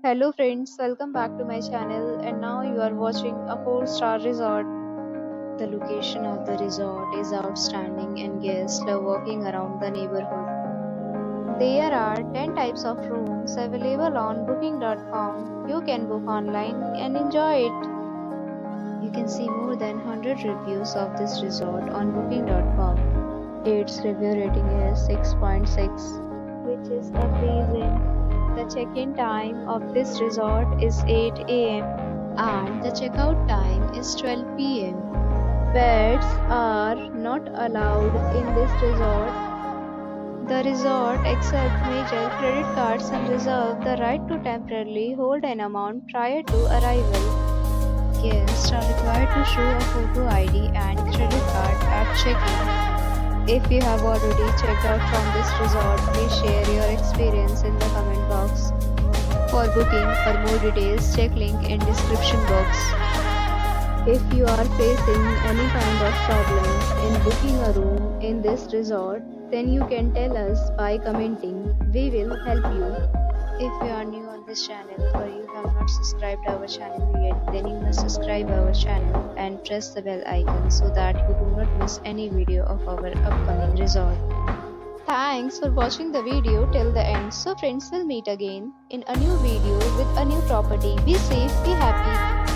Hello friends, welcome back to my channel and now you are watching a 4-star resort. The location of the resort is outstanding and guests love walking around the neighborhood. There are 10 types of rooms available on booking.com. You can book online and enjoy it. You can see more than 100 reviews of this resort on booking.com. Its review rating is 6.6, which is amazing. The check-in time of this resort is 8 a.m. and the checkout time is 12 p.m. Pets are not allowed in this resort. The resort accepts major credit cards and reserves the right to temporarily hold an amount prior to arrival. Guests are required to show a photo ID and credit card at check-in. If you have already checked out from this resort, please share your experience in the comment box. For booking or more details, check link in description box. If you are facing any kind of problem in booking a room in this resort, then you can tell us by commenting. We will help you. If you are new on this channel or you have not subscribed our channel yet, then you must subscribe our channel and press the bell icon so that you do not miss any video of our upcoming resort. Thanks for watching the video till the end. So friends, will meet again in a new video with a new property. Be safe, be happy.